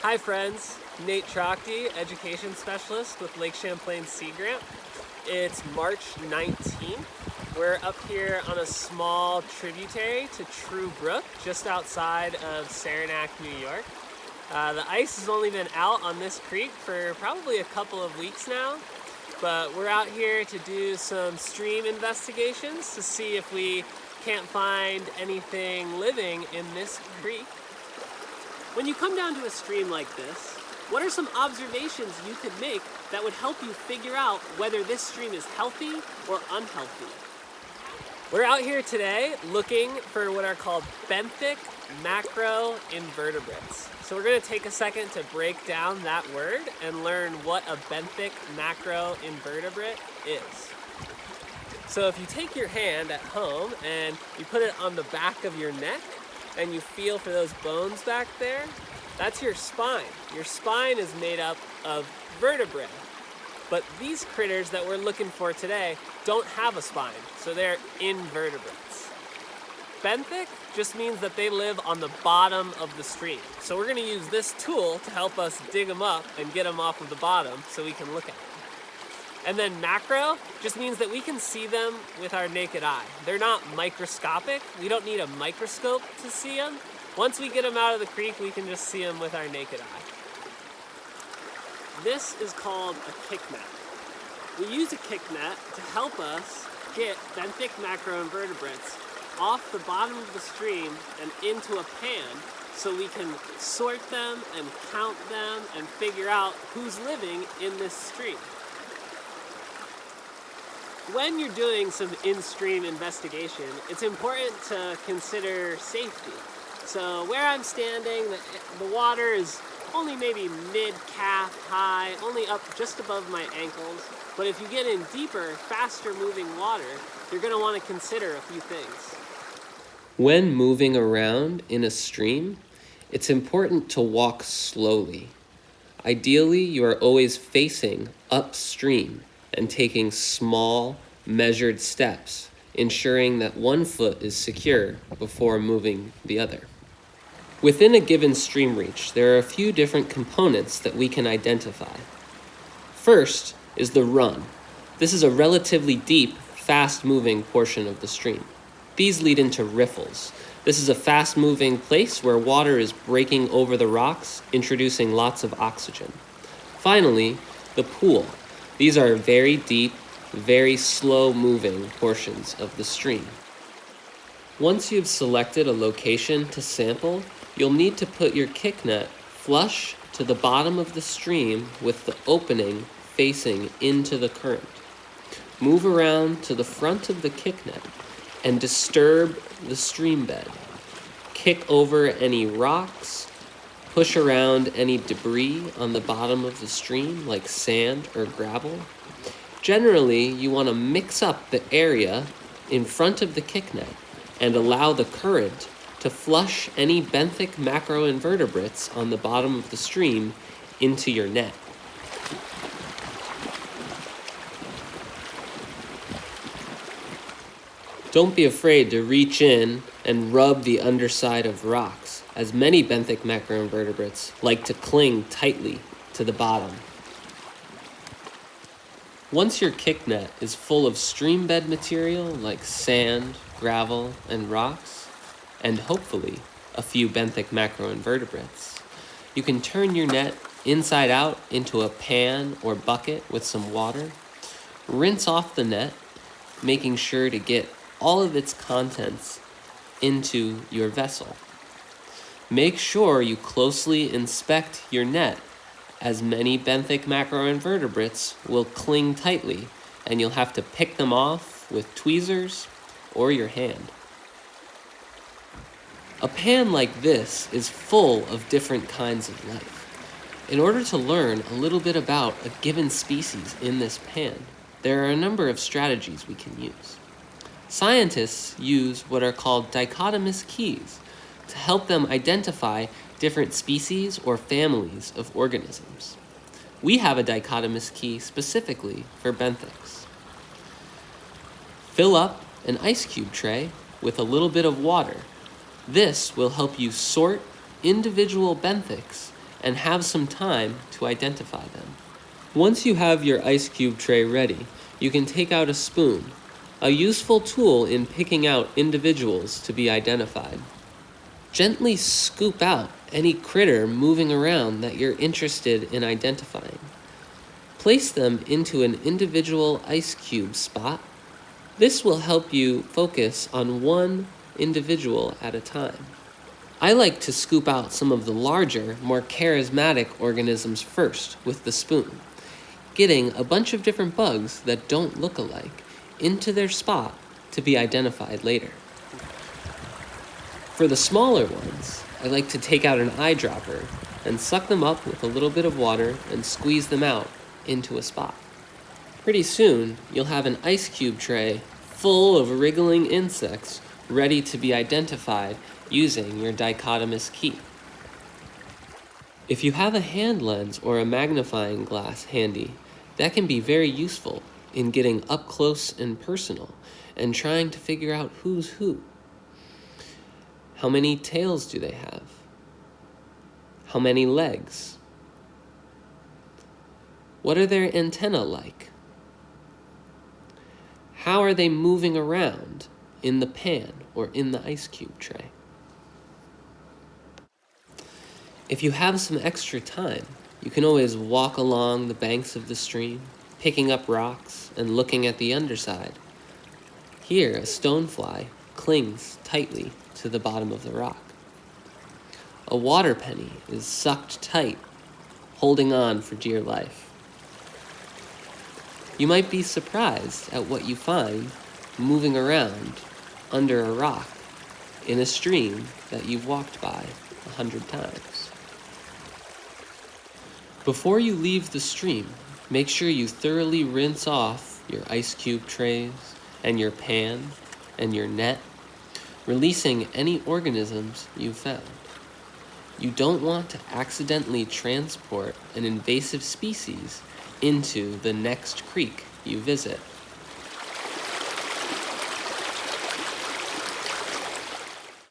Hi friends, Nate Trachty, Education Specialist with Lake Champlain Sea Grant. It's March 19th. We're up here on a small tributary to True Brook, just outside of Saranac, New York. The ice has only been out on this creek for probably a couple of weeks now, but we're out here to do some stream investigations to see if we can't find anything living in this creek. When you come down to a stream like this, what are some observations you could make that would help you figure out whether this stream is healthy or unhealthy? We're out here today looking for what are called benthic macroinvertebrates. So we're going to take a second to break down that word and learn what a benthic macroinvertebrate is. So if you take your hand at home and you put it on the back of your neck and you feel for those bones back there, that's your spine. Your spine is made up of vertebrae. But these critters that we're looking for today don't have a spine, so they're invertebrates. Benthic just means that they live on the bottom of the stream. So we're going to use this tool to help us dig them up and get them off of the bottom so we can look at them. And then macro just means that we can see them with our naked eye. They're not microscopic. We don't need a microscope to see them. Once we get them out of the creek, we can just see them with our naked eye. This is called a kick net. We use a kick net to help us get benthic macroinvertebrates off the bottom of the stream and into a pan so we can sort them and count them and figure out who's living in this stream. When you're doing some in-stream investigation, it's important to consider safety. So where I'm standing, the water is only maybe mid-calf high, only up just above my ankles. But if you get in deeper, faster moving water, you're going to want to consider a few things. When moving around in a stream, it's important to walk slowly. Ideally, you are always facing upstream and taking small, measured steps, ensuring that one foot is secure before moving the other. Within a given stream reach, there are a few different components that we can identify. First is the run. This is a relatively deep, fast-moving portion of the stream. These lead into riffles. This is a fast-moving place where water is breaking over the rocks, introducing lots of oxygen. Finally, the pool. These are very deep, very slow-moving portions of the stream. Once you've selected a location to sample, you'll need to put your kick net flush to the bottom of the stream with the opening facing into the current. Move around to the front of the kick net and disturb the stream bed. Kick over any rocks, push around any debris on the bottom of the stream like sand or gravel. Generally, you want to mix up the area in front of the kick net and allow the current to flush any benthic macroinvertebrates on the bottom of the stream into your net. Don't be afraid to reach in and rub the underside of rocks, as many benthic macroinvertebrates like to cling tightly to the bottom. Once your kick net is full of stream bed material like sand, gravel, and rocks, and hopefully a few benthic macroinvertebrates, you can turn your net inside out into a pan or bucket with some water, rinse off the net, making sure to get all of its contents into your vessel. Make sure you closely inspect your net, as many benthic macroinvertebrates will cling tightly and you'll have to pick them off with tweezers or your hand. A pan like this is full of different kinds of life. In order to learn a little bit about a given species in this pan, there are a number of strategies we can use. Scientists use what are called dichotomous keys to help them identify different species or families of organisms. We have a dichotomous key specifically for benthics. Fill up an ice cube tray with a little bit of water. This will help you sort individual benthics and have some time to identify them. Once you have your ice cube tray ready, you can take out a spoon, a useful tool in picking out individuals to be identified. Gently scoop out any critter moving around that you're interested in identifying. Place them into an individual ice cube spot. This will help you focus on one individual at a time. I like to scoop out some of the larger, more charismatic organisms first with the spoon, getting a bunch of different bugs that don't look alike into their spot to be identified later. For the smaller ones, I like to take out an eyedropper and suck them up with a little bit of water and squeeze them out into a spot. Pretty soon, you'll have an ice cube tray full of wriggling insects ready to be identified using your dichotomous key. If you have a hand lens or a magnifying glass handy, that can be very useful in getting up close and personal and trying to figure out who's who. How many tails do they have? How many legs? What are their antennae like? How are they moving around in the pan or in the ice cube tray? If you have some extra time, you can always walk along the banks of the stream, picking up rocks and looking at the underside. Here, a stonefly clings tightly to the bottom of the rock. A water penny is sucked tight, holding on for dear life. You might be surprised at what you find moving around under a rock in a stream that you've walked by 100 times. Before you leave the stream, make sure you thoroughly rinse off your ice cube trays and your pan and your net, releasing any organisms you've found. You don't want to accidentally transport an invasive species into the next creek you visit.